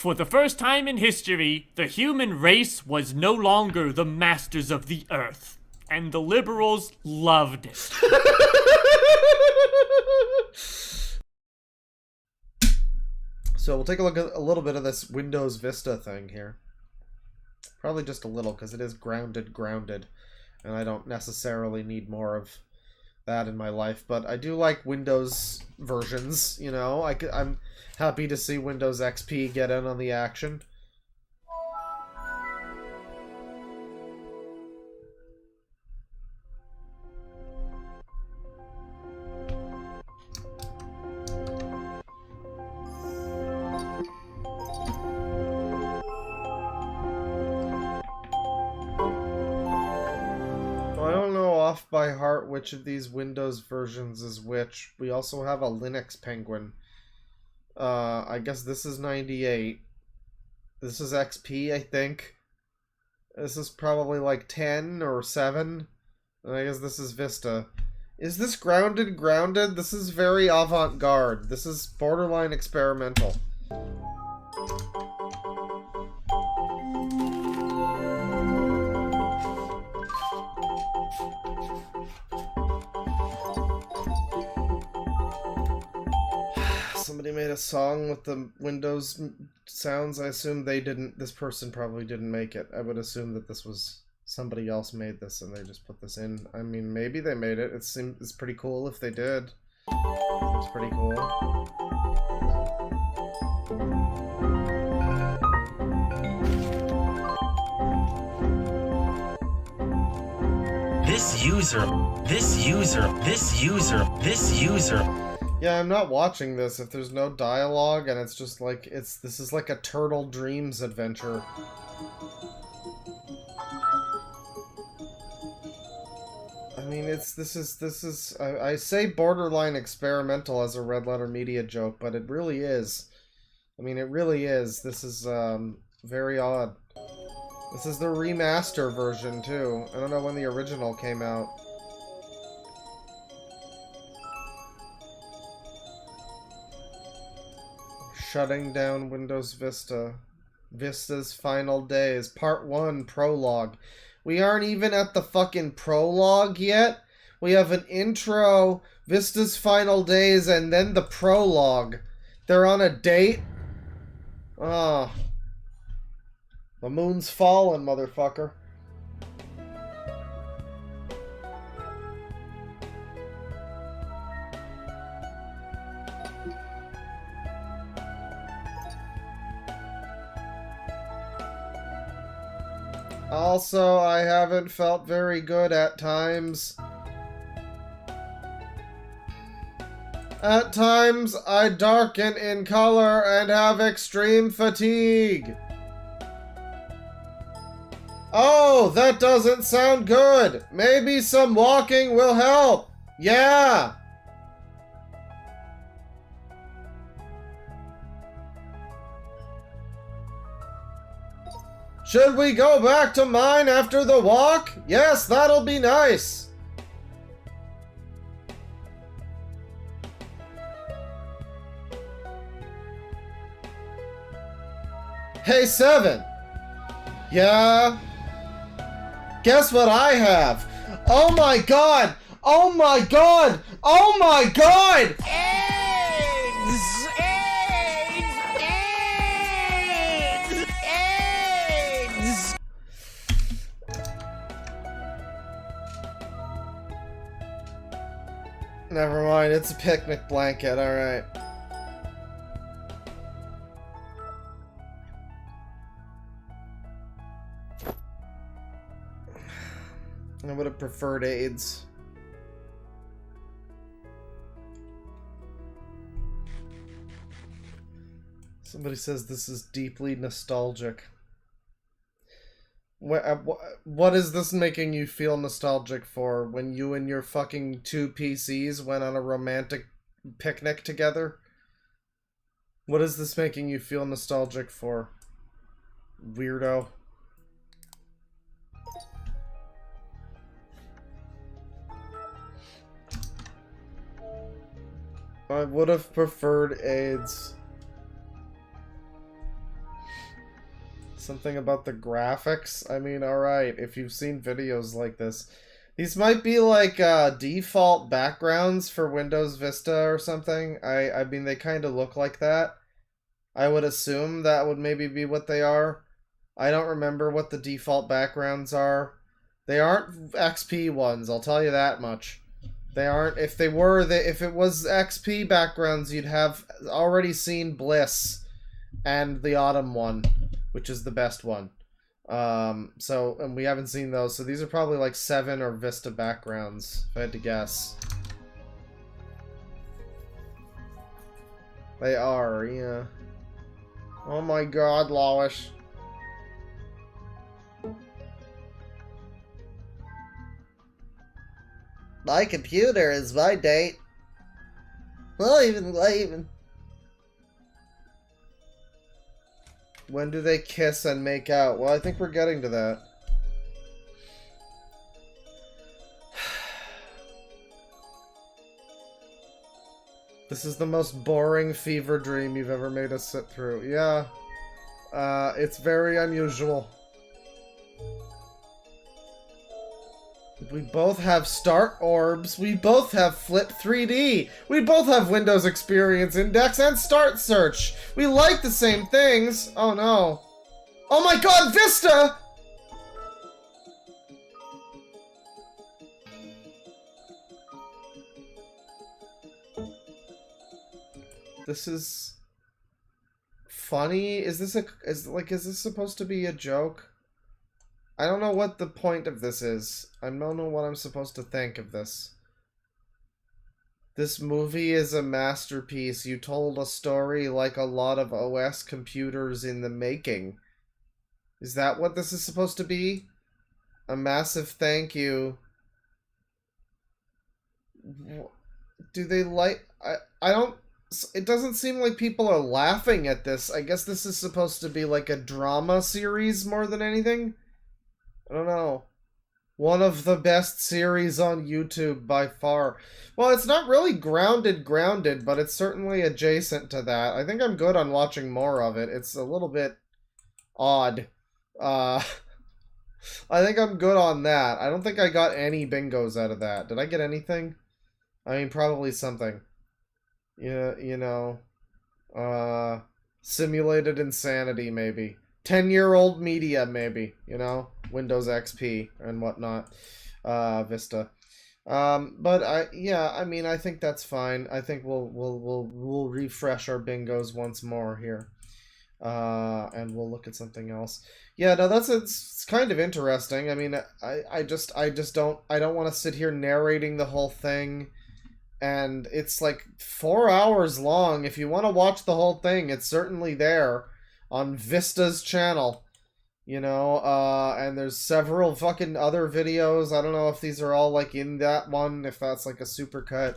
For the first time in history, the human race was no longer the masters of the earth. And the liberals loved it. So we'll take a look at a little bit of this Windows Vista thing here. Probably just a little, because it is grounded, and I don't necessarily need more of that in my life. But I do like Windows versions, you know. I'm happy to see Windows XP get in on the action. By heart which of these Windows versions is which. We also have a Linux Penguin. I guess this is 98. This is XP, I think. This is probably like 10 or 7. And I guess this is Vista. Is this grounded? This is very avant-garde. This is borderline experimental. Somebody made a song with the Windows sounds. I assume they didn't. This person probably didn't make it. I would assume that this was somebody else made this and they just put this in. I mean, maybe they made it. It's pretty cool if they did. It's pretty cool. This user. Yeah, I'm not watching this if there's no dialogue and it's just like this is like a Turtle Dreams adventure. I mean, this is I say borderline experimental as a Red Letter Media joke, but it really is. I mean, it really is. This is very odd. This is the remaster version too. I don't know when the original came out. Shutting down Windows Vista. Vista's Final Days. Part 1, Prologue. We aren't even at the fucking prologue yet. We have an intro, Vista's Final Days, and then the prologue. They're on a date? Ah. The moon's fallen, motherfucker. Also, I haven't felt very good at times. At times, I darken in color and have extreme fatigue. Oh, that doesn't sound good. Maybe some walking will help. Yeah. Should we go back to mine after the walk? Yes, that'll be nice. Hey, Seven. Yeah? Guess what I have? Oh my god! Oh my god! Oh my god! Never mind, it's a picnic blanket, alright. I would have preferred AIDS. Somebody says this is deeply nostalgic. What is this making you feel nostalgic for? When you and your fucking 2 PCs went on a romantic picnic together? What is this making you feel nostalgic for? Weirdo. I would have preferred AIDS. Something about the graphics? I mean, alright, if you've seen videos like this. These might be like default backgrounds for Windows Vista or something. I mean, they kind of look like that. I would assume that would maybe be what they are. I don't remember what the default backgrounds are. They aren't XP ones, I'll tell you that much. They aren't. If they were, if it was XP backgrounds, you'd have already seen Bliss and the Autumn one, which is the best one. And we haven't seen those, so these are probably like 7 or Vista backgrounds, if I had to guess. They are, yeah. Oh my god, Lois. My computer is my date. Well, even. When do they kiss and make out? Well, I think we're getting to that. This is the most boring fever dream you've ever made us sit through. Yeah. It's very unusual. We both have start orbs. We both have Flip 3D. We both have Windows Experience Index and Start Search. We like the same things. Oh no. Oh my god, Vista! This is funny. Is this supposed to be a joke? I don't know what the point of this is. I don't know what I'm supposed to think of this. This movie is a masterpiece. You told a story like a lot of OS computers in the making. Is that what this is supposed to be? A massive thank you. Do they like... I don't... It doesn't seem like people are laughing at this. I guess this is supposed to be like a drama series more than anything. I don't know. One of the best series on YouTube by far. Well, it's not really grounded, but it's certainly adjacent to that. I think I'm good on watching more of it. It's a little bit odd. I think I'm good on that. I don't think I got any bingos out of that. Did I get anything? I mean, probably something. Yeah, you know. Simulated insanity, maybe. 10-year-old media, maybe, you know, Windows XP and whatnot, Vista. But I mean, I think that's fine. I think we'll refresh our bingos once more here, and we'll look at something else. Yeah, no, it's kind of interesting. I mean, I don't want to sit here narrating the whole thing, and it's like 4 hours long. If you want to watch the whole thing, it's certainly there on Vista's channel, you know, and there's several fucking other videos. I don't know if these are all like in that one, if that's like a supercut.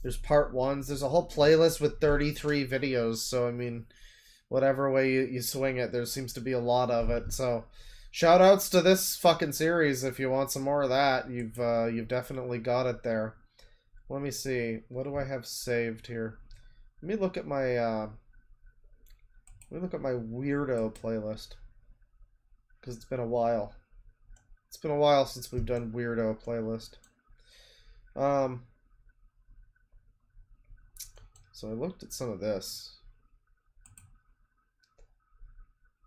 There's part ones. There's a whole playlist with 33 videos, so I mean, whatever way you swing it, there seems to be a lot of it. So shout outs to this fucking series. If you want some more of that, you've definitely got it there. Let me see, what do I have saved here? Let me look at my weirdo playlist, because it's been a while. It's been a while since we've done weirdo playlist. So I looked at some of this.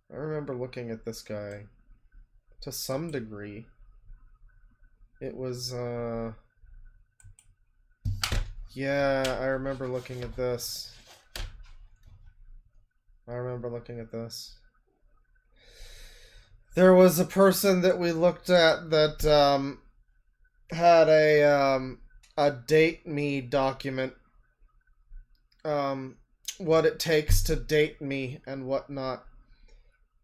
I remember looking at this guy to some degree. It was, yeah, I remember looking at this. There was a person that we looked at that had a date me document. What it takes to date me and whatnot.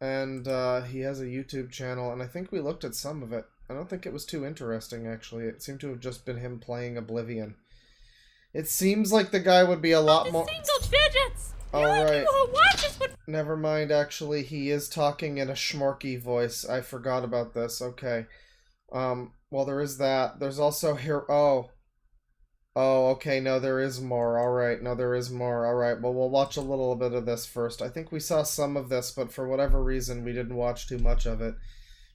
And he has a YouTube channel, and I think we looked at some of it. I don't think it was too interesting, actually. It seemed to have just been him playing Oblivion. It seems like the guy would be a lot more... Single digits! Alright. Never mind, actually, he is talking in a schmorky voice. I forgot about this. Okay. Well, there is that. There's also here... Oh. Oh, okay, no, there is more. Alright, no, there is more. Alright, well, we'll watch a little bit of this first. I think we saw some of this, but for whatever reason, we didn't watch too much of it.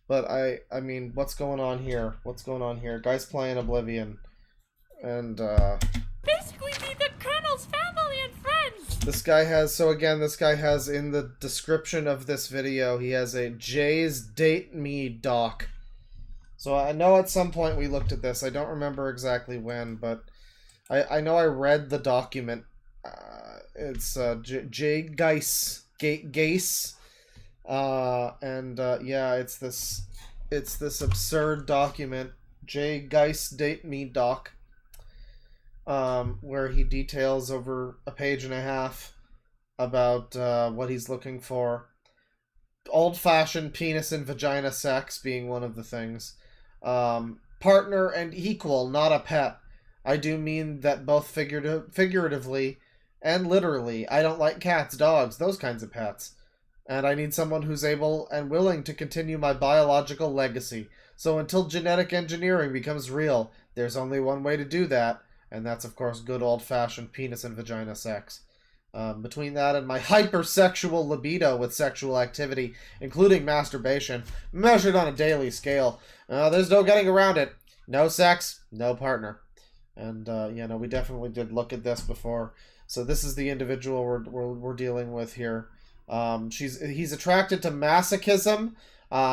But I mean, what's going on here? What's going on here? Guy's playing Oblivion. And, Basically be the Colonel's family and friends! this guy has, so again, this guy has in the description of this video, he has a Jay's Date Me doc. So I know at some point we looked at this. I don't remember exactly when, but I know I read the document. It's Jay Geiss. Geiss. Yeah, it's this absurd document, Jay Geiss Date Me doc, where he details over a page and a half about what he's looking for. Old-fashioned penis and vagina sex being one of the things. Partner and equal, not a pet. I do mean that both figuratively and literally. I don't like cats, dogs, those kinds of pets. And I need someone who's able and willing to continue my biological legacy. So until genetic engineering becomes real, there's only one way to do that, and that's, of course, good old-fashioned penis and vagina sex. Between that and my hypersexual libido with sexual activity, including masturbation, measured on a daily scale, there's no getting around it. No sex, no partner. And, we definitely did look at this before. So this is the individual we're dealing with here. He's attracted to masochism.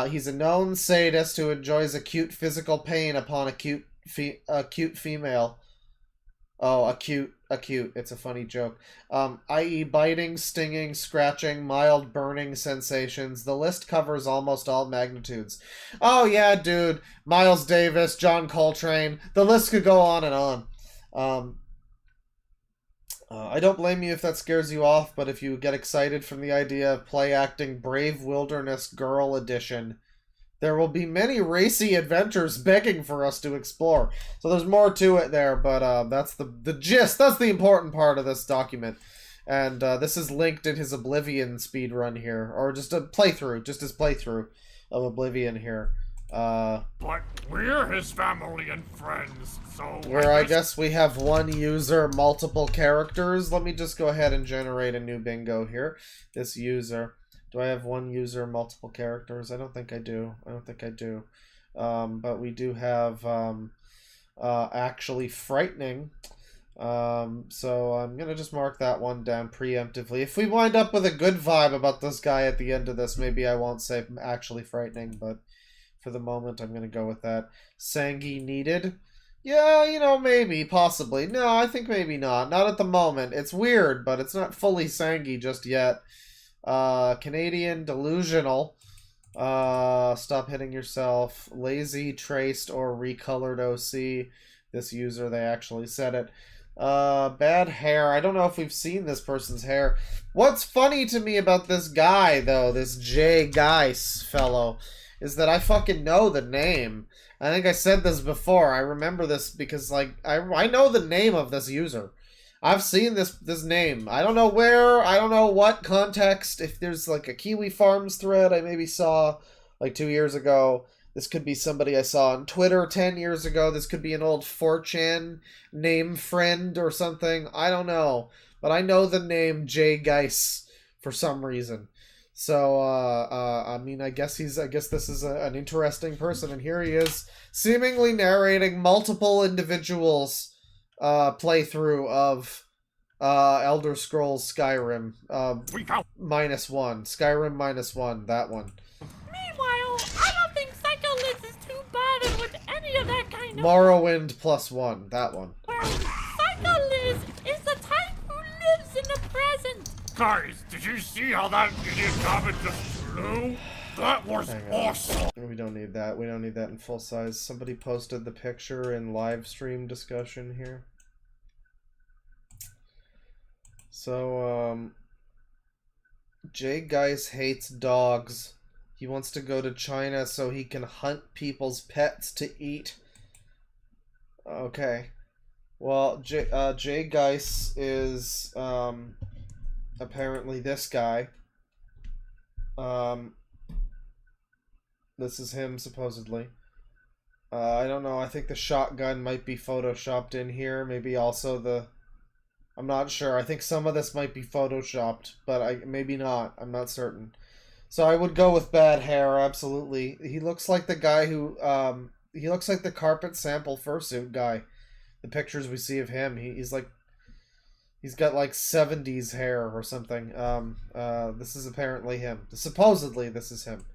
He's a known sadist who enjoys acute physical pain upon acute female. Oh, acute. It's a funny joke. I.e. biting, stinging, scratching, mild burning sensations. The list covers almost all magnitudes. Oh yeah, dude. Miles Davis, John Coltrane. The list could go on and on. I don't blame you if that scares you off, but if you get excited from the idea of play acting Brave Wilderness Girl Edition, there will be many racy adventures begging for us to explore. So there's more to it there, but that's the gist. That's the important part of this document. And this is linked in his Oblivion speedrun here, or just a playthrough, just his playthrough of Oblivion here. But we're his family and friends, so... Where I guess we have one user, multiple characters. Let me just go ahead and generate a new bingo here. This user... Do I have one user, multiple characters? I don't think I do. But we do have actually frightening. So I'm going to just mark that one down preemptively. If we wind up with a good vibe about this guy at the end of this, maybe I won't say actually frightening, but for the moment I'm going to go with that. Sangy needed? Yeah, maybe, possibly. No, I think maybe not. Not at the moment. It's weird, but it's not fully sangy just yet. Canadian delusional. Stop hitting yourself. Lazy, traced, or recolored OC. This user, they actually said it. Bad hair. I don't know if we've seen this person's hair. What's funny to me about this guy, though, this Jay Geiss fellow, is that I fucking know the name. I think I said this before. I remember this because, like, I know the name of this user. I've seen this name. I don't know where, I don't know what context. If there's like a Kiwi Farms thread I maybe saw like 2 years ago. This could be somebody I saw on Twitter 10 years ago. This could be an old 4chan name friend or something. I don't know. But I know the name Jay Geiss for some reason. So, I mean, I guess this is an interesting person. And here he is, seemingly narrating multiple individuals' playthrough of Elder Scrolls Skyrim -1. Skyrim -1, that one. Meanwhile, I don't think Psycho Liz is too bothered with any of that kind of... Morrowind +1, that one. Well, Psycho Liz is the type who lives in the present. Guys, did you see how that idiot comment just flew? That was awesome! We don't need that. We don't need that in full size. Somebody posted the picture in live stream discussion here. So, Jay Geiss hates dogs. He wants to go to China so he can hunt people's pets to eat. Okay. Well, Jay Geiss is, apparently this guy. This is him, supposedly. I don't know. I think the shotgun might be photoshopped in here. Maybe also the... I'm not sure. I think some of this might be photoshopped, but maybe not. I'm not certain. So I would go with bad hair, absolutely. He looks like the guy who... he looks like the carpet sample fursuit guy. The pictures we see of him. He's like... He's got like 70s hair or something. This is apparently him. Supposedly this is him.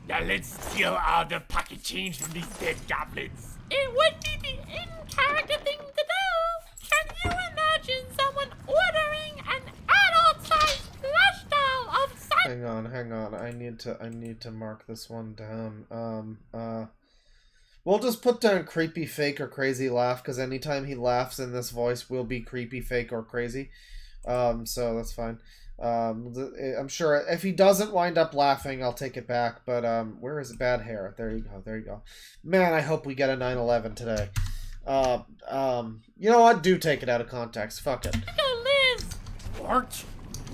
Now let's steal all the pocket change from these dead goblins. It would be the in-character thing to do. Can you imagine someone ordering an adult-sized plush doll of Santa? Hang on. I need to mark this one down. We'll just put down creepy, fake, or crazy laugh, because anytime he laughs in this voice will be creepy, fake, or crazy. So that's fine. I'm sure if he doesn't wind up laughing, I'll take it back. But where is bad hair? There you go. There you go. Man, I hope we get a 9/11 today. You know what? Do take it out of context. Fuck it. Psycho Liz! What?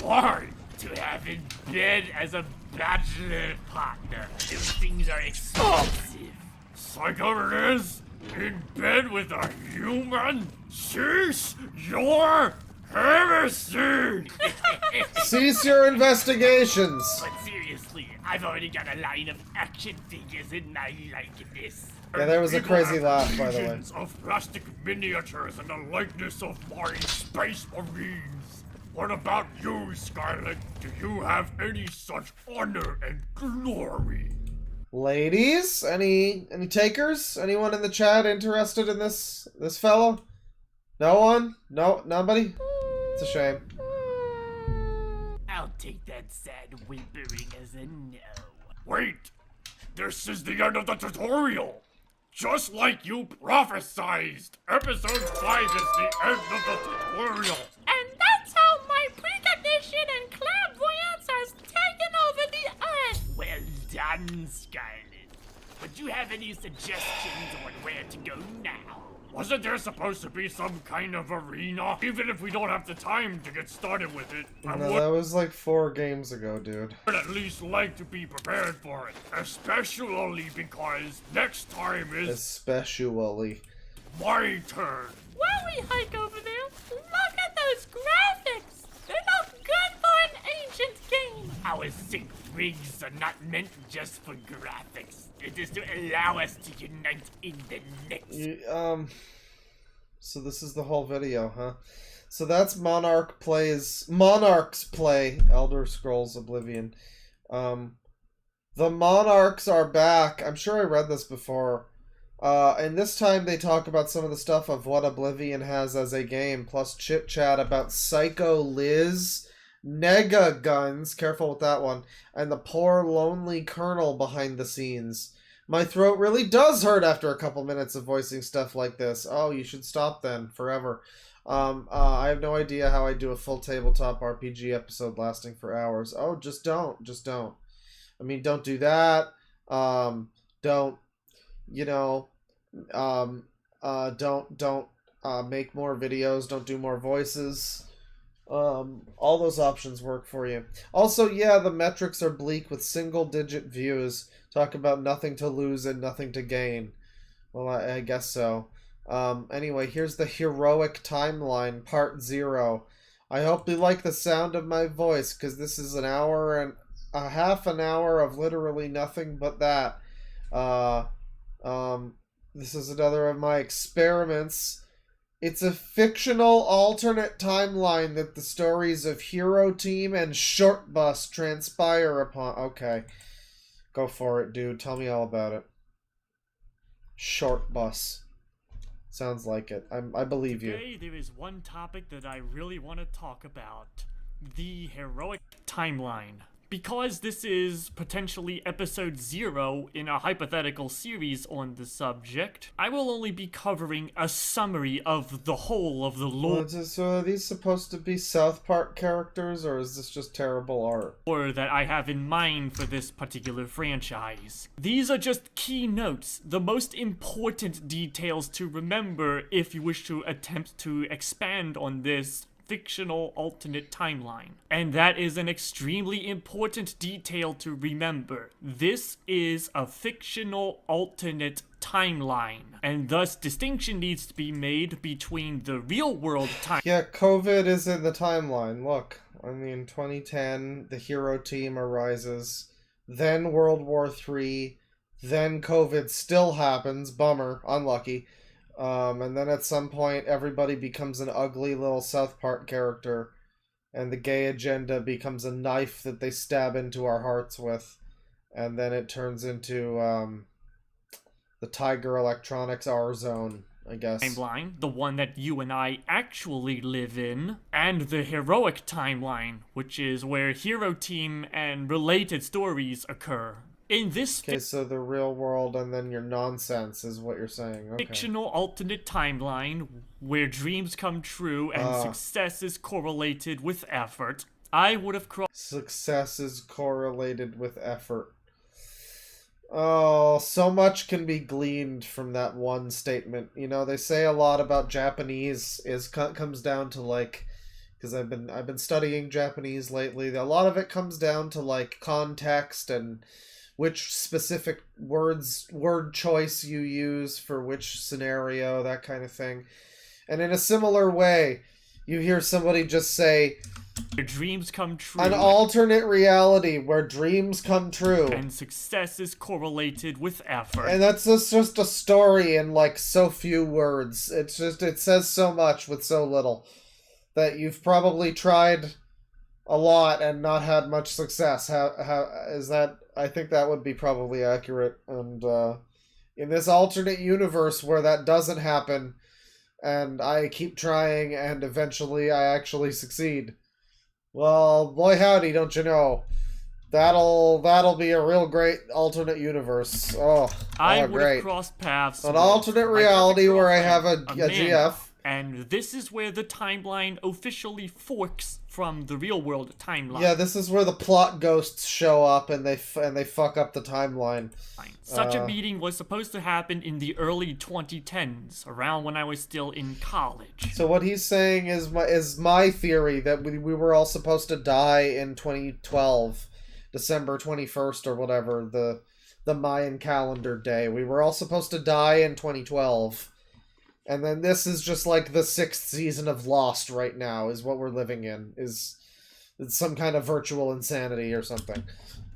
Why? To have in bed as a bachelor partner. Those things are expensive. Psycho Liz? In bed with a human? Cease your heresy! Cease your investigations. But seriously, I've already got a line of action figures in my likeness. Yeah, there was a People crazy have laugh, by the way. legions of plastic miniatures and the likeness of my space marines. What about you, Scarlet? Do you have any such honor and glory? Ladies, any takers? Anyone in the chat interested in this fellow? No one? No, nobody? It's a shame. I'll take that sad whimpering as a no. Wait! This is the end of the tutorial! Just like you prophesized! Episode 5 is the end of the tutorial! And that's how my precognition and clairvoyance has taken over the earth! Well done, Scarlet. Would you have any suggestions on where to go now? Wasn't there supposed to be some kind of arena? Even if we don't have the time to get started with it, I No, would that was like 4 games ago, dude. at least like to be prepared for it. Especially because next time is Especially. my turn. While we hike over there, look at those graphics! They look good for an ancient game! Our sync rigs are not meant just for graphics. It is to allow us to unite in the next. So this is the whole video, huh? So that's Monarchs play Elder Scrolls Oblivion. The Monarchs are back. I'm sure I read this before. And this time they talk about some of the stuff of what Oblivion has as a game, plus chit chat about Psycho Liz, Nega Guns, careful with that one, and the poor lonely colonel behind the scenes. My throat really does hurt after a couple minutes of voicing stuff like this. Oh, you should stop then, forever. I have no idea how I do a full tabletop RPG episode lasting for hours. Oh, just don't. I mean, don't do that. Don't, you know, don't make more videos. Don't do more voices. All those options work for you. Also, yeah, the metrics are bleak with single-digit views. Talk about nothing to lose and nothing to gain. Well, I guess so. Anyway, here's the heroic timeline, part 0. I hope you like the sound of my voice, because this is an hour and a half an hour of literally nothing but that. This is another of my experiments. It's a fictional alternate timeline that the stories of Hero Team and Short Bus transpire upon. Okay. Go for it, dude. Tell me all about it. Short Bus. Sounds like it. I believe you. Today there is one topic that I really want to talk about. The heroic timeline. Because this is potentially episode 0 in a hypothetical series on the subject, I will only be covering a summary of the whole of the lore So are these supposed to be South Park characters, or is this just terrible art? that I have in mind for this particular franchise. These are just key notes, the most important details to remember if you wish to attempt to expand on this fictional alternate timeline. And that is an extremely important detail to remember. This is a fictional alternate timeline, and thus distinction needs to be made between the real-world timeline. Yeah, COVID is in the timeline. Look, I mean, 2010, the hero team arises, then World War III, then COVID still happens. Bummer, unlucky. And then at some point, everybody becomes an ugly little South Park character, and the gay agenda becomes a knife that they stab into our hearts with, and then it turns into the Tiger Electronics R Zone, I guess. Timeline, the one that you and I actually live in, and the heroic timeline, which is where hero team and related stories occur. In this Okay, so the real world and then your nonsense is what you're saying. Okay. fictional alternate timeline where dreams come true and success is correlated with effort, I would have crossed Success is correlated with effort. Oh, so much can be gleaned from that one statement. You know, they say a lot about Japanese comes down to like, because I've been studying Japanese lately. A lot of it comes down to like context and which specific word choice you use for which scenario, that kind of thing. And in a similar way, you hear somebody just say, where dreams come true an alternate reality where dreams come true. and success is correlated with effort. And that's just a story in like so few words. It says so much with so little that you've probably tried a lot and not had much success. How is that? I think that would be probably accurate. And in this alternate universe where that doesn't happen, and I keep trying, and eventually I actually succeed. Well, boy howdy, don't you know? That'll be a real great alternate universe. I would great. have crossed paths An with alternate my reality where I have girlfriend, a Amanda, GF. and this is where the timeline officially forks from the real world timeline. Yeah, this is where the plot ghosts show up and they fuck up the timeline. Such a meeting was supposed to happen in the early 2010s, around when I was still in college. So what he's saying is my theory that we were all supposed to die in 2012, December 21st or whatever, the Mayan calendar day. We were all supposed to die in 2012. And then this is just like the 6th season of Lost right now, is what we're living in. It's some kind of virtual insanity or something.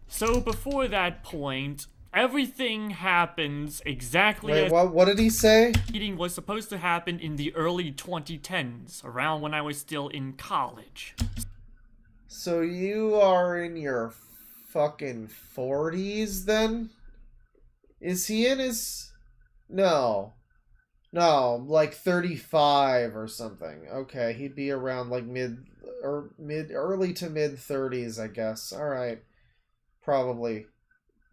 So before that point, everything happens exactly Wait, as what did he say? the meeting was supposed to happen in the early 2010s, around when I was still in college. So you are in your fucking 40s then? Is he in his... No, like 35 or something. Okay, he'd be around like early to mid 30s, I guess. All right, probably.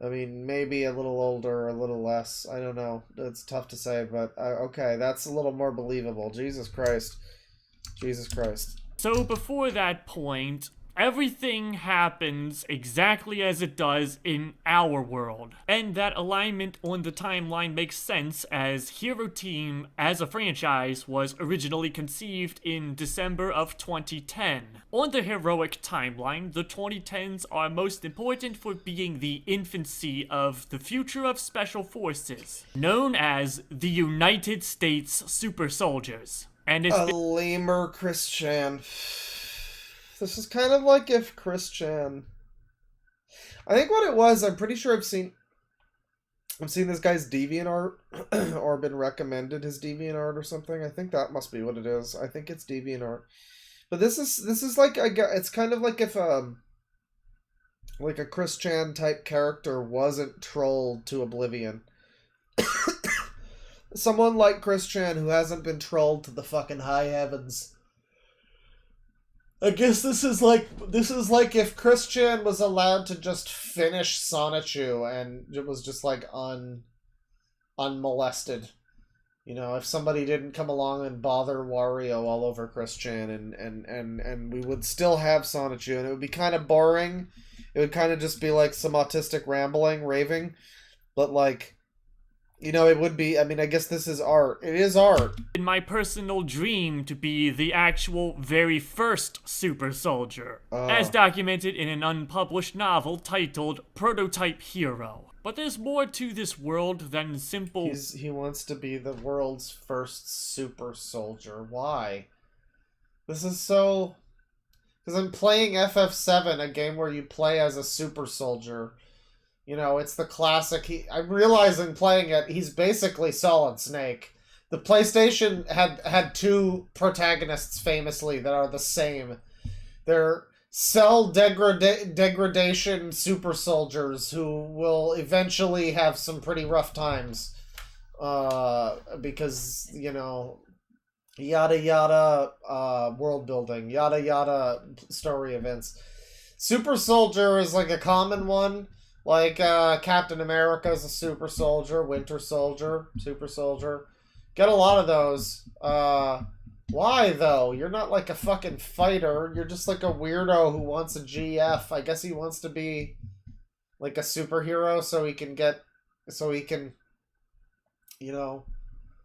I mean, maybe a little older, a little less. I don't know. It's tough to say, but okay, that's a little more believable. Jesus Christ. So before that point, everything happens exactly as it does in our world. And that alignment on the timeline makes sense, as Hero Team as a franchise was originally conceived in December of 2010. On the heroic timeline, the 2010s are most important for being the infancy of the future of Special Forces, known as the United States Super Soldiers. And it's A lamer Christian. This is kind of like if Christian... I think what it was, I'm pretty sure I've seen this guy's DeviantArt, or been recommended his DeviantArt or something. I think that must be what it is. I think it's DeviantArt. But this is like, it's kind of like if like a Christian type character wasn't trolled to oblivion. Someone like Christian who hasn't been trolled to the fucking high heavens. I guess this is like if Christian was allowed to just finish Sonichu and it was just like unmolested. You know, if somebody didn't come along and bother Wario all over Christian and we would still have Sonichu, and it would be kind of boring. It would kind of just be like some autistic raving, but like You know, it would be. I mean, I guess this is art. It is art. In my personal dream to be the actual very first super soldier, as documented in an unpublished novel titled Prototype Hero. But there's more to this world than simple... He wants to be the world's first super soldier. Why? This is so... Because I'm playing FF7, a game where you play as a super soldier. You know, it's the classic... I'm realizing playing it, he's basically Solid Snake. The PlayStation had two protagonists famously that are the same. They're cell degradation super soldiers who will eventually have some pretty rough times. Because, you know, yada yada world building, yada yada story events. Super soldier is like a common one. Like, Captain America is a super soldier, Winter Soldier, super soldier. Get a lot of those. Why, though? You're not like a fucking fighter. You're just like a weirdo who wants a GF. I guess he wants to be like a superhero so he can, you know,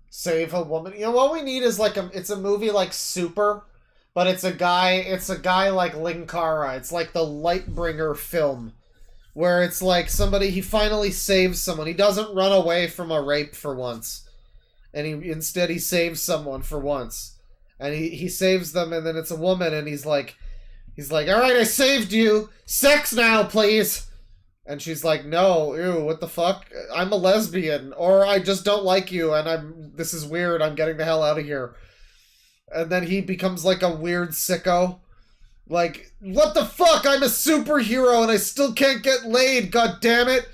save a woman. You know, what we need is like it's a movie like Super, but it's a guy like Linkara. It's like the Lightbringer film. Where it's like he finally saves someone. He doesn't run away from a rape for once. And instead he saves someone for once. And he saves them, and then it's a woman, and he's like, alright, I saved you! Sex now, please! And she's like, no, ew, what the fuck? I'm a lesbian, or I just don't like you, and this is weird, I'm getting the hell out of here. And then he becomes like a weird sicko. Like, what the fuck? I'm a superhero and I still can't get laid, god damn it!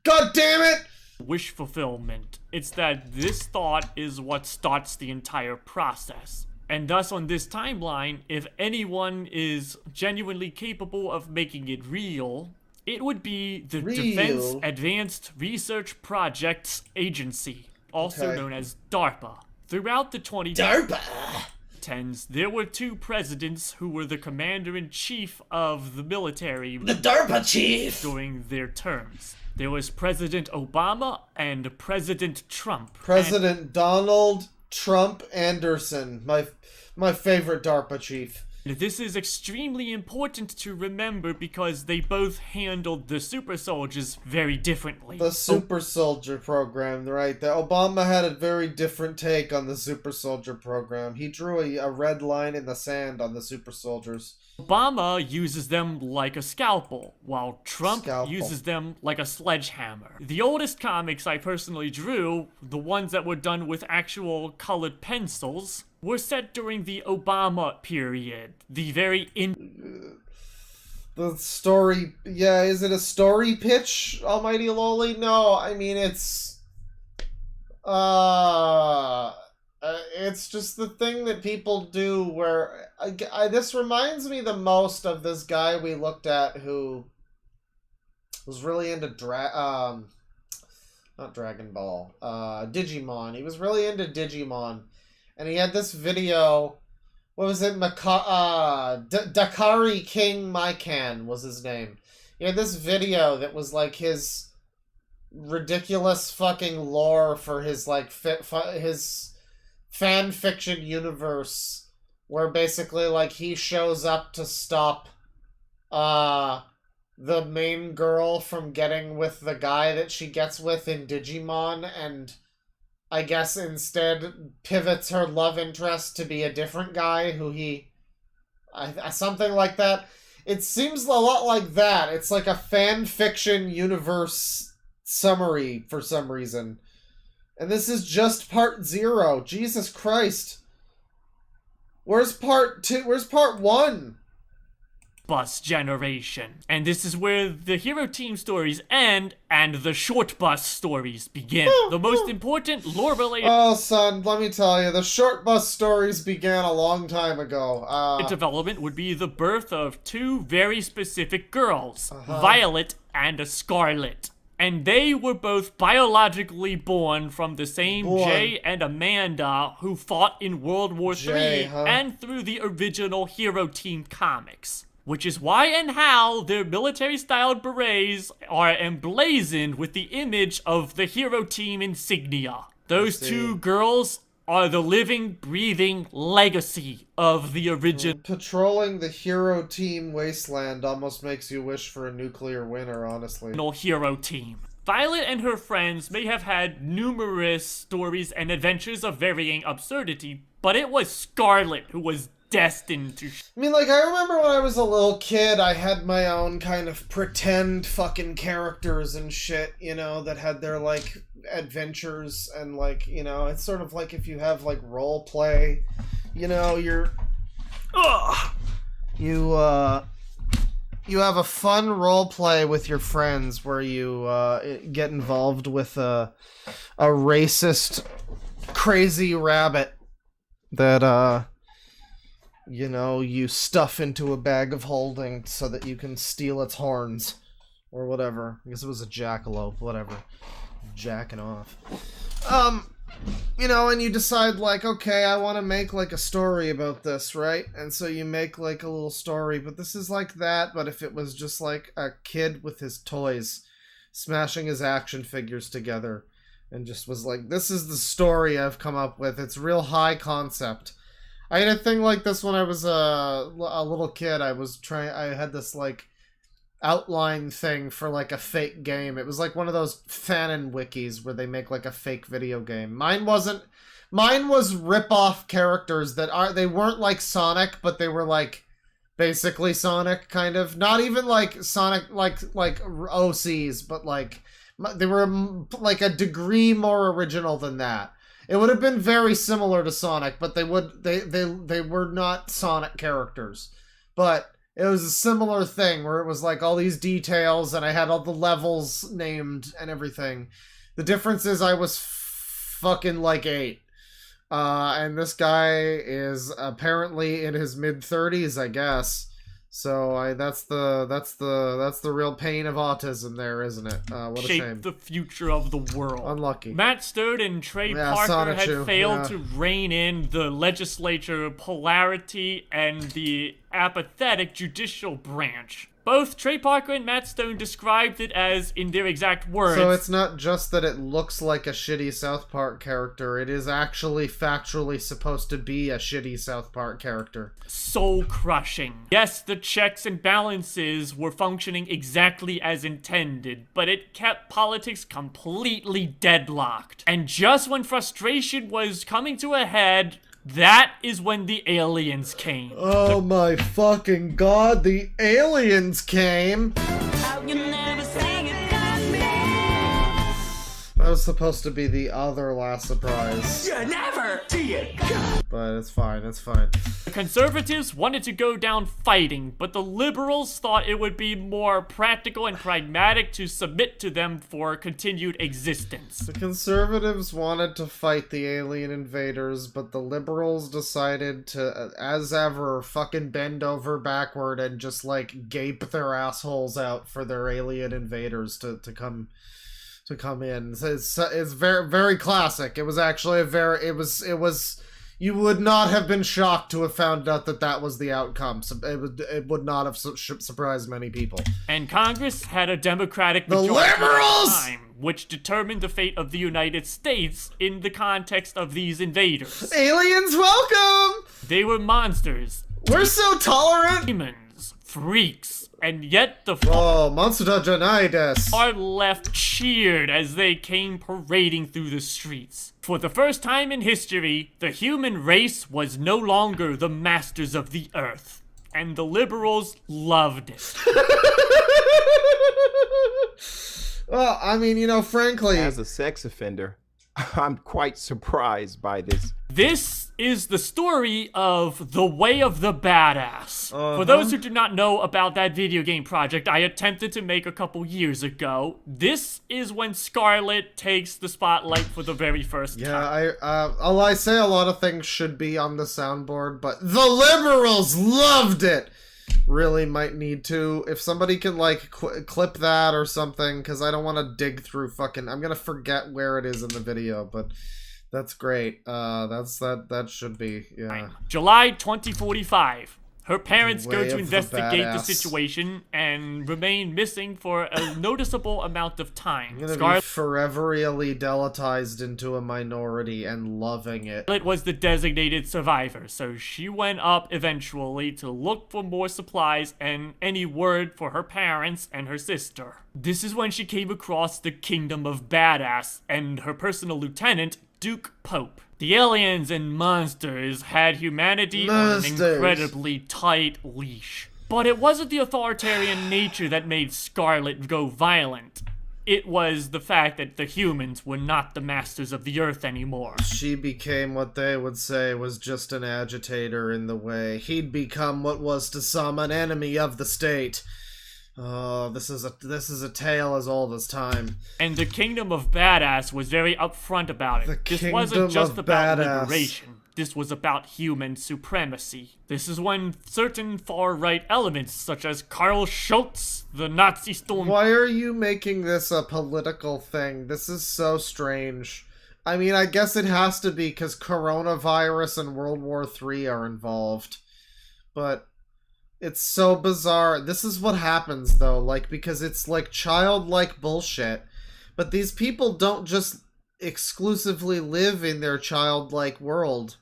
God damn it! Wish fulfillment. It's that this thought is what starts the entire process. And thus on this timeline, if anyone is genuinely capable of making it real, it would be the Defense Advanced Research Projects Agency, also known as DARPA. Throughout the 2010s, there were two presidents who were the commander-in-chief of the military. The DARPA chief! During their terms. There was President Obama and President Trump. President Donald Trump Anderson, my favorite DARPA chief. This is extremely important to remember because they both handled the super soldiers very differently. The super soldier program, right? The Obama had a very different take on the super soldier program. He drew a red line in the sand on the super soldiers. Obama uses them like a scalpel, while Trump uses them like a sledgehammer. The oldest comics I personally drew, the ones that were done with actual colored pencils, were set during the Obama period. The very the story, yeah, is it a story pitch, Almighty Loli? No, I mean, it's just the thing that people do where, this reminds me the most of this guy we looked at who was really into not Dragon Ball, Digimon. He was really into Digimon. And he had this video, what was it, Dakari King Maikan was his name. He had this video that was like his ridiculous fucking lore for his like his fan fiction universe, where basically like he shows up to stop the main girl from getting with the guy that she gets with in Digimon, and I guess instead pivots her love interest to be a different guy who something like that. It seems a lot like that. It's like a fan fiction universe summary for some reason. And this is just part 0. Jesus Christ. Where's part 2? Where's part 1? Bus generation. And this is where the hero team stories end and the short bus stories begin. The most important lore-related son, let me tell you, the short bus stories began a long time ago. Development would be the birth of two very specific girls, Violet and Scarlet. And they were both biologically born from the same Jay and Amanda who fought in World War III and through the original Hero Team comics. which is why and how their military-styled berets are emblazoned with the image of the hero team insignia. Those two girls are the living, breathing legacy of the original Patrolling the hero team wasteland almost makes you wish for a nuclear winter, honestly. hero team. Violet and her friends may have had numerous stories and adventures of varying absurdity, but it was Scarlet who was destined to I mean, like, I remember when I was a little kid, I had my own kind of pretend fucking characters and shit, you know, that had their, like, adventures, and, like, you know, it's sort of like if you have, like, role play, you know, you have a fun role play with your friends where you get involved with a racist, crazy rabbit that, you know, you stuff into a bag of holding so that you can steal its horns. Or whatever. I guess it was a jackalope, whatever. Jacking off. You know, and you decide, like, okay, I want to make, like, a story about this, right? And so you make, like, a little story, but this is like that, but if it was just, like, a kid with his toys smashing his action figures together and just was like, this is the story I've come up with. It's real high concept. I had a thing like this when I was a little kid. I had this, like, outline thing for, like, a fake game. It was like one of those fanon wikis where they make, like, a fake video game. Mine was rip-off characters they weren't like Sonic, but they were, like, basically Sonic, kind of. Not even like Sonic, like OCs, but, like, they were, like, a degree more original than that. It would have been very similar to Sonic, but they were not Sonic characters. But it was a similar thing where it was like all these details and I had all the levels named and everything. The difference is I was fucking like 8. And this guy is apparently in his mid-30s, I guess. So that's the real pain of autism there, isn't it? What a shame. shape the future of the world. Unlucky. Matt Stone and Trey Parker had Sonichu, failed to rein in the legislature polarity and the apathetic judicial branch. Both Trey Parker and Matt Stone described it as, in their exact words... So it's not just that it looks like a shitty South Park character, it is actually factually supposed to be a shitty South Park character. soul-crushing. Yes, the checks and balances were functioning exactly as intended, but it kept politics completely deadlocked. And just when frustration was coming to a head, that is when the aliens came. Oh my fucking god, the aliens came! That was supposed to be the other last surprise. You never see it. But it's fine, it's fine. The conservatives wanted to go down fighting, but the liberals thought it would be more practical and pragmatic to submit to them for continued existence. The conservatives wanted to fight the alien invaders, but the liberals decided to, as ever, fucking bend over backward and just, like, gape their assholes out for their alien invaders to come in. It's very, very classic. It was actually it was you would not have been shocked to have found out that was the outcome. So it would not have surprised many people. And Congress had a Democratic majority at the time, which determined the fate of the United States in the context of these invaders. Aliens, welcome! They were monsters. We're so tolerant! Demons. Freaks. And yet the Oh, monster Janides. are left cheered as they came parading through the streets. For the first time in history, the human race was no longer the masters of the earth. And the liberals loved it. Well, I mean, you know, frankly... As a sex offender, I'm quite surprised by this. This is the story of The Way of the Badass. For those who do not know about that video game project I attempted to make a couple years ago, this is when Scarlet takes the spotlight for the very first time. Yeah, I say a lot of things should be on the soundboard, but the liberals loved it! Really might need to. If somebody can, like, clip that or something, because I don't want to dig through fucking... I'm gonna forget where it is in the video, but... That's great. That should be, yeah. July 2045. Her parents go Way to of the investigate the badass. situation and remain missing for a noticeable amount of time. I'm gonna be foreverly deletized into a minority and loving it. Scarlet was the designated survivor, so she went up eventually to look for more supplies and any word for her parents and her sister. This is when she came across the Kingdom of Badass and her personal lieutenant, Duke Pope. The aliens and monsters had humanity on an incredibly tight leash. But it wasn't the authoritarian nature that made Scarlet go violent. It was the fact that the humans were not the masters of the Earth anymore. She became what they would say was just an agitator in the way. He'd become what was to some an enemy of the state. Oh, this is a tale as old as time. And the Kingdom of Badass was very upfront about it. This wasn't just about liberation. This was about human supremacy. This is when certain far-right elements, such as Karl Schultz, the Nazi storm... Why are you making this a political thing? This is so strange. I mean, I guess it has to be because coronavirus and World War III are involved. But... it's so bizarre. This is what happens, though, like, because it's, like, childlike bullshit. But these people don't just exclusively live in their childlike world.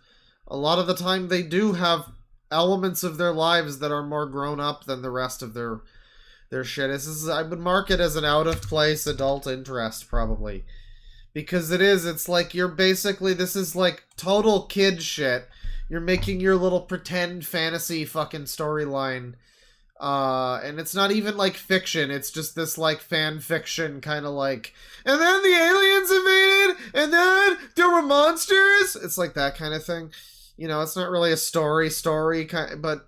A lot of the time they do have elements of their lives that are more grown up than the rest of their shit. I would mark it as an out-of-place adult interest, probably. Because it's like, you're basically, this is, like, total kid shit. You're making your little pretend fantasy fucking storyline. And it's not even like fiction. It's just this like fan fiction kind of like, and then the aliens invaded, and then there were monsters. It's like that kind of thing. You know, it's not really a story kind, but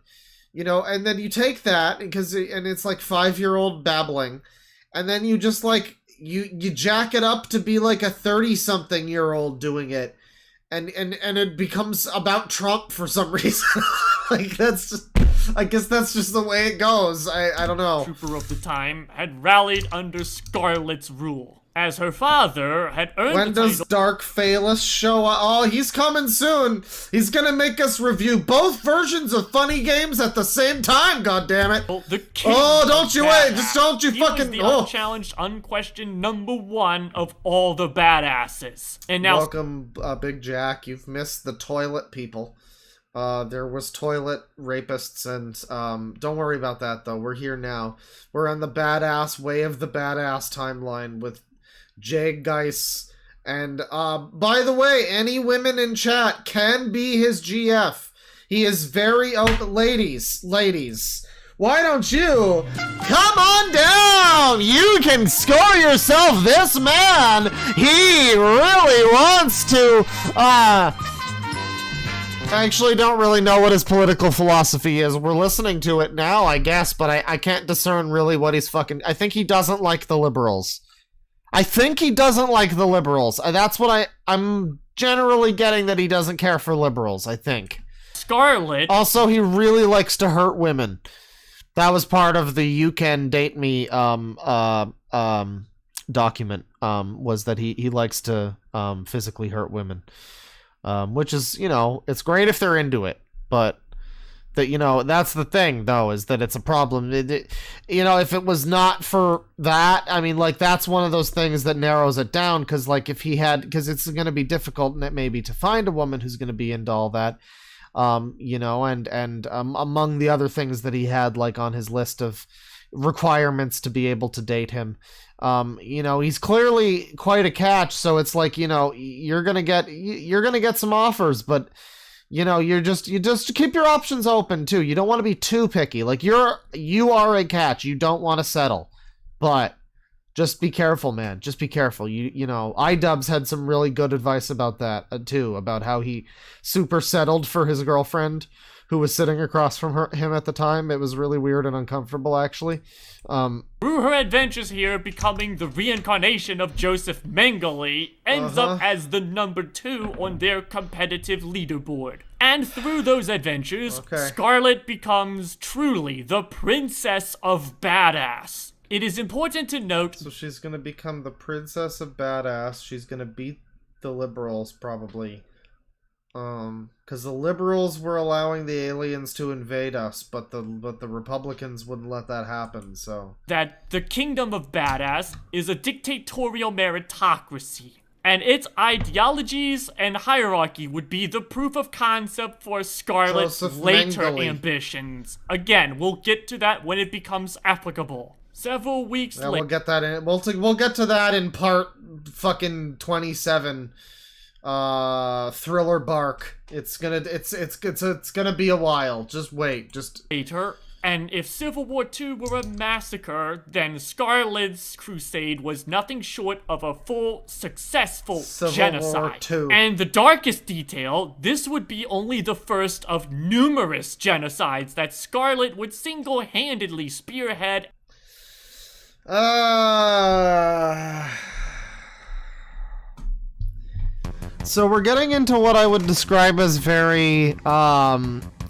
you know, and then you take that and it's like 5-year-old babbling, and then you just like you jack it up to be like a 30-something-year-old doing it. And it becomes about Trump for some reason. Like, that's just... I guess that's just the way it goes. I don't know. Trooper of the time had rallied under Scarlet's rule, as her father had earned When does Dark Phalus show up? Oh, he's coming soon. He's gonna make us review both versions of funny games at the same time, goddammit. Don't you wait. Just don't you fucking... He was the unchallenged, unquestioned #1 of all the badasses. And now... Welcome, Big Jack. You've missed the toilet people. There was toilet rapists, and don't worry about that, though. We're here now. We're on the badass Way of the Badass timeline with Jag Geis. And, by the way, any women in chat can be his GF. He is very open. Ladies, why don't you come on down? You can score yourself this man. He really wants to, I actually don't really know what his political philosophy is. We're listening to it now, I guess, but I can't discern really what he's fucking... I think he doesn't like the liberals. That's what I'm generally getting, that he doesn't care for liberals, I think. Scarlet... Also, he really likes to hurt women. That was part of the You Can Date Me document, was that he likes to physically hurt women. Which is, you know, it's great if they're into it, but that, you know, that's the thing, though, is that it's a problem. You know, if it was not for that, I mean, like, that's one of those things that narrows it down, because, like, if he had, because it's going to be difficult maybe to find a woman who's going to be into all that, you know, and among the other things that he had, like, on his list of requirements to be able to date him, you know, he's clearly quite a catch, so it's like, you know, you're gonna get some offers, but you know, you just keep your options open too. You don't want to be too picky. Like, you are a catch. You don't want to settle, but just be careful, man. Just be careful. You know, iDubbbz had some really good advice about that too, about how he super settled for his girlfriend who was sitting across from him at the time. It was really weird and uncomfortable, actually. Through her adventures here, becoming the reincarnation of Joseph Mengele, ends up as the #2 on their competitive leaderboard. And through those adventures, Scarlet becomes truly the Princess of Badass. It is important to note... So she's gonna become the Princess of Badass. She's gonna beat the liberals, probably. Because the liberals were allowing the aliens to invade us, but the Republicans wouldn't let that happen, so... That the Kingdom of Badass is a dictatorial meritocracy, and its ideologies and hierarchy would be the proof of concept for Scarlet's Joseph later Mengele. ambitions. Again, we'll get to that when it becomes applicable. Several weeks Yeah, later... we'll get that in. We'll get to that in part fucking 27. Thriller Bark. It's gonna be a while. Just wait. And if Civil War II were a massacre, then Scarlet's crusade was nothing short of a full, successful genocide. War II. And the darkest detail, this would be only the first of numerous genocides that Scarlet would single-handedly spearhead. So we're getting into what I would describe as very, I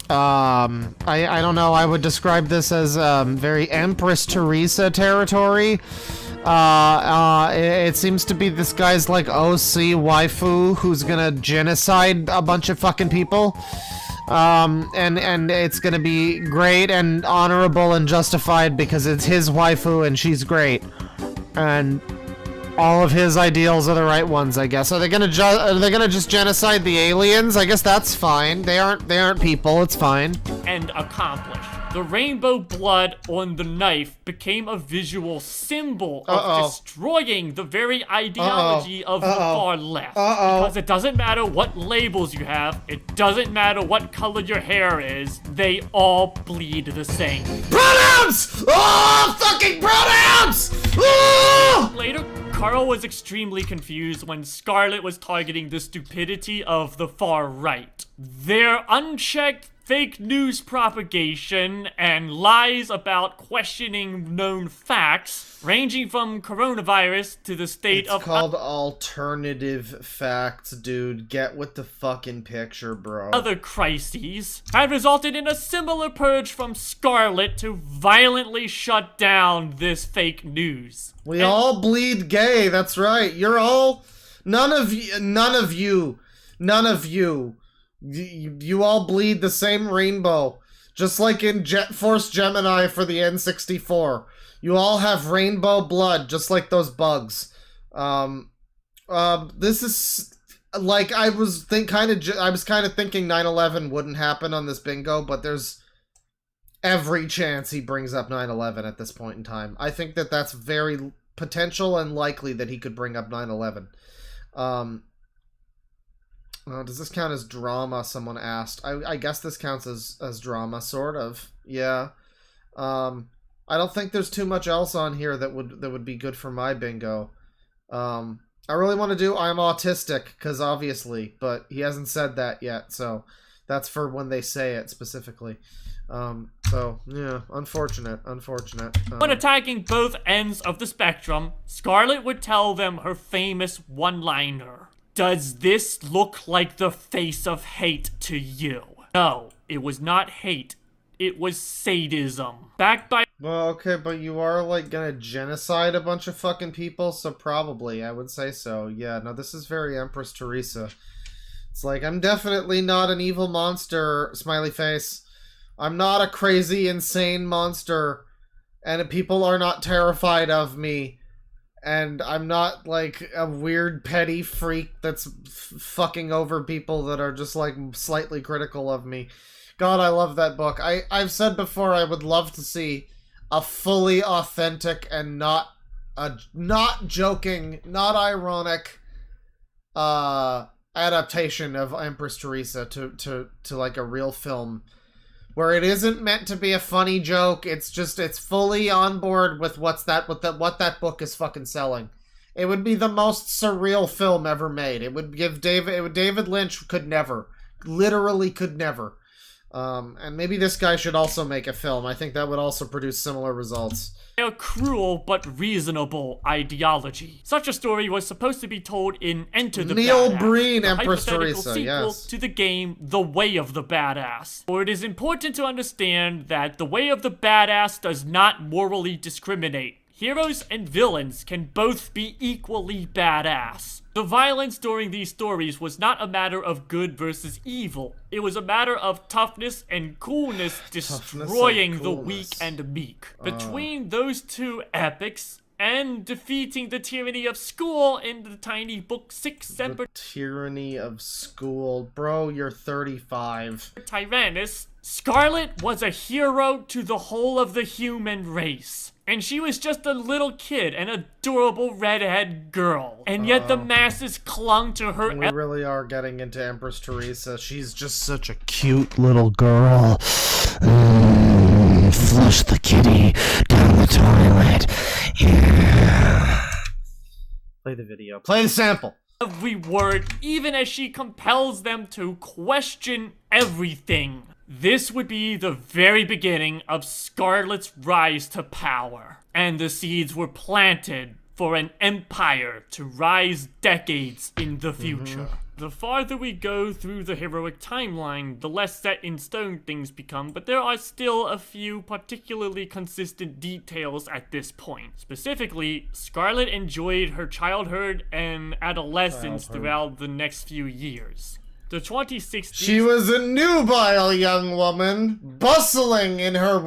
don't know, I would describe this as, very Empress Teresa territory. It seems to be this guy's, like, OC waifu who's gonna genocide a bunch of fucking people. And it's gonna be great and honorable and justified because it's his waifu and she's great. And... all of his ideals are the right ones, I guess. Are they gonna just genocide the aliens? I guess that's fine. They aren't people. It's fine. And accomplished. The rainbow blood on the knife became a visual symbol of destroying the very ideology of the far left. Because it doesn't matter what labels you have, it doesn't matter what color your hair is, they all bleed the same. Pronouns! Oh, fucking pronouns! Oh! Later, Carl was extremely confused when Scarlet was targeting the stupidity of the far right. Their unchecked fake news propagation and lies about questioning known facts, ranging from coronavirus to the state It's of... called alternative facts, dude. Get with the fucking picture, bro. Other crises had resulted in a similar purge from Scarlet to violently shut down this fake news. We all bleed gay, that's right. You're all... None of you. You all bleed the same rainbow. Just like in Jet Force Gemini for the N64. You all have rainbow blood, just like those bugs. This is... Like, I was kind of thinking 9/11 wouldn't happen on this bingo, but there's every chance he brings up 9/11 at this point in time. I think that that's very potential and likely that he could bring up 9/11. Does this count as drama? Someone asked. I guess this counts as drama, sort of. Yeah. I don't think there's too much else on here that would be good for my bingo. I really want to do I'm autistic, because obviously, but he hasn't said that yet, so that's for when they say it specifically. So, yeah, unfortunate. When attacking both ends of the spectrum, Scarlet would tell them her famous one-liner. Does this look like the face of hate to you? No, it was not hate. It was sadism. Backed by... Well, okay, but you are, like, gonna genocide a bunch of fucking people, so probably, I would say so. Yeah, no, this is very Empress Teresa. It's like, I'm definitely not an evil monster, smiley face. I'm not a crazy, insane monster, and people are not terrified of me. And I'm not, like, a weird, petty freak that's fucking over people that are just, like, slightly critical of me. God, I love that book. I've said before I would love to see a fully authentic and not joking, not ironic, adaptation of Empress Teresa to like, a real film. Where it isn't meant to be a funny joke, it's fully on board with what that book is fucking selling. It would be the most surreal film ever made. David Lynch could never. Literally could never. And maybe this guy should also make a film. I think that would also produce similar results. A cruel but reasonable ideology. Such a story was supposed to be told in Enter the Neil Badass, Breen, the Empress hypothetical Teresa, sequel yes. to the game The Way of the Badass. For it is important to understand that The Way of the Badass does not morally discriminate. Heroes and villains can both be equally badass. The violence during these stories was not a matter of good versus evil. It was a matter of toughness and coolness destroying the weak and meek. Between those two epics, and defeating the tyranny of school in the tiny book 6 separate tyranny of school. Bro, you're 35. Tyrannus, Scarlet was a hero to the whole of the human race. And she was just a little kid, an adorable redhead girl. And yet the masses clung to her. We really are getting into Empress Teresa. She's just such a cute little girl. Flush the kitty down the toilet. Yeah. Play the video. Play the sample. Every word, even as she compels them to question everything. This would be the very beginning of Scarlet's rise to power. And the seeds were planted for an empire to rise decades in the future. The farther we go through the heroic timeline, the less set in stone things become, but there are still a few particularly consistent details at this point. Specifically, Scarlet enjoyed her childhood and adolescence throughout the next few years. The 2060s. She was a nubile young woman, bustling in her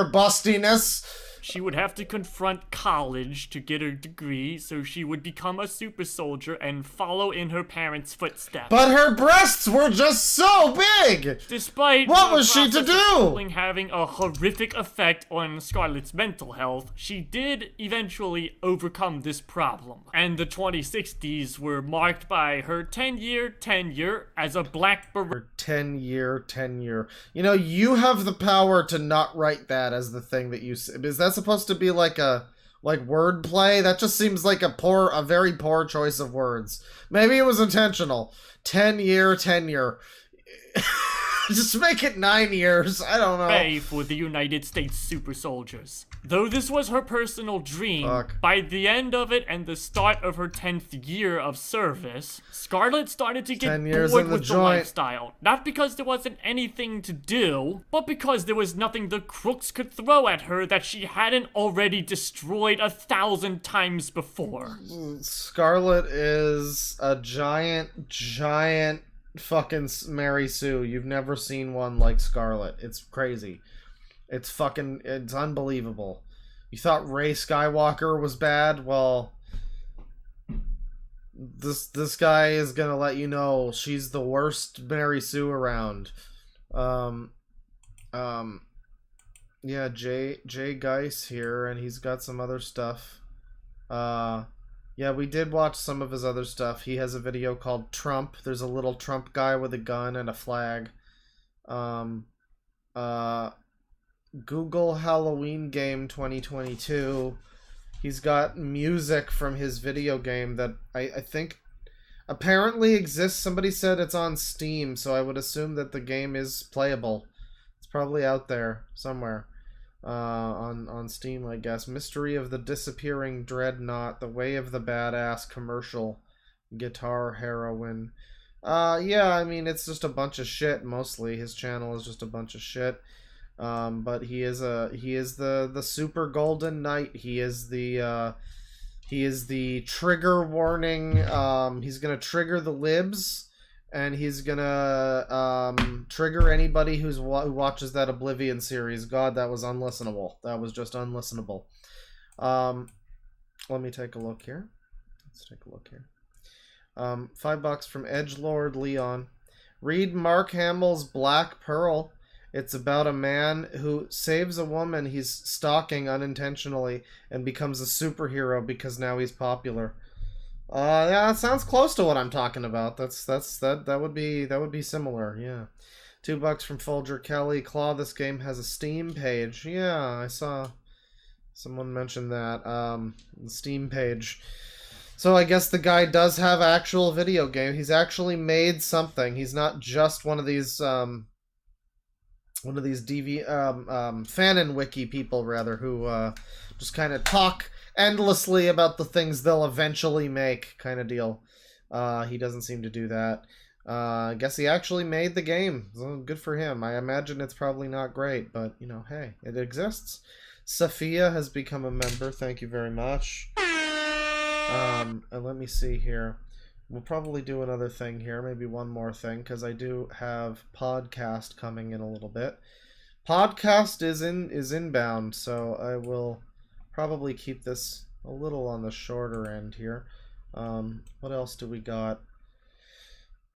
bustiness. She would have to confront college to get her degree, so she would become a super soldier and follow in her parents' footsteps. But her breasts were just so big! Despite what was she to do? Having a horrific effect on Scarlet's mental health, she did eventually overcome this problem. And the 2060s were marked by her 10-year tenure as a Black Beret. Her 10-year tenure. You know, you have the power to not write that as the thing that you say. Is that supposed to be like wordplay? That just seems like a very poor choice of words. Maybe it was intentional. 10-year tenure. Just make it 9 years. I don't know. For the United States super soldiers. Though this was her personal dream, by the end of it and the start of her 10th year of service, Scarlet started to get bored with the lifestyle. Not because there wasn't anything to do, but because there was nothing the crooks could throw at her that she hadn't already destroyed 1,000 times before. Scarlet is a giant fucking Mary Sue. You've never seen one like Scarlet. It's crazy. It's unbelievable. You thought Rey Skywalker was bad? Well, this guy is gonna let you know she's the worst Mary Sue around. Yeah, Jay Geis here, and he's got some other stuff. Yeah, we did watch some of his other stuff. He has a video called Trump. There's a little Trump guy with a gun and a flag. Google Halloween Game 2022. He's got music from his video game that I think apparently exists. Somebody said it's on Steam, so I would assume that the game is playable. It's probably out there somewhere. On Steam, I guess. Mystery of the Disappearing Dreadnought, The Way of the Badass commercial, Guitar Heroine. Yeah, I mean, it's just a bunch of shit, mostly. His channel is just a bunch of shit. But he is the Super Golden Knight. He is the trigger warning. He's gonna trigger the libs, and he's gonna trigger anybody who watches that Oblivion series. God, that was unlistenable. That was just unlistenable. Let me take a look here. Let's take a look here. $5 from Edgelord Leon. Read Mark Hamill's Black Pearl. It's about a man who saves a woman he's stalking unintentionally and becomes a superhero because now he's popular. Yeah, that sounds close to what I'm talking about. That would be similar. Yeah. $2 from Folger Kelly. Claw, this game has a Steam page. Yeah, I saw someone mention that. The Steam page. So I guess the guy does have actual video game. He's actually made something. He's not just one of these fanon wiki people, rather, who just kind of talk endlessly about the things they'll eventually make, kind of deal. He doesn't seem to do that. I guess he actually made the game. So good for him. I imagine it's probably not great, but, you know, hey, it exists. Sophia has become a member. Thank you very much. And let me see here. We'll probably do another thing here, maybe one more thing, because I do have podcast coming in a little bit. Podcast is inbound, so I will probably keep this a little on the shorter end here. What else do we got?